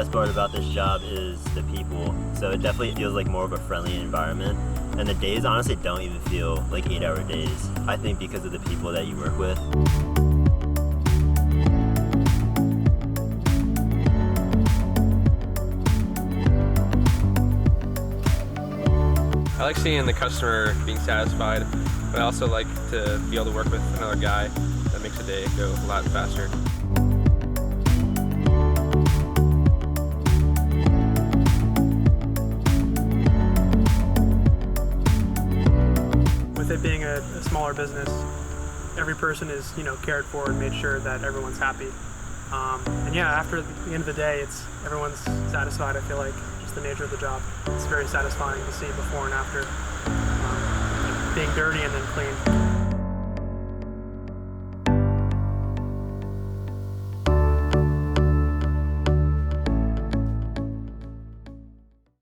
best part about this job is the people. So it definitely feels like more of a friendly environment. And the days honestly don't even feel like 8-hour days. I think because of the people that you work with. I like seeing the customer being satisfied, but I also like to be able to work with another guy. That makes the day go a lot faster. With it being a smaller business, every person is cared for and made sure that everyone's happy. And yeah, after the end of the day, everyone's satisfied. I feel like just the nature of the job. It's very satisfying to see before and after being dirty and then clean.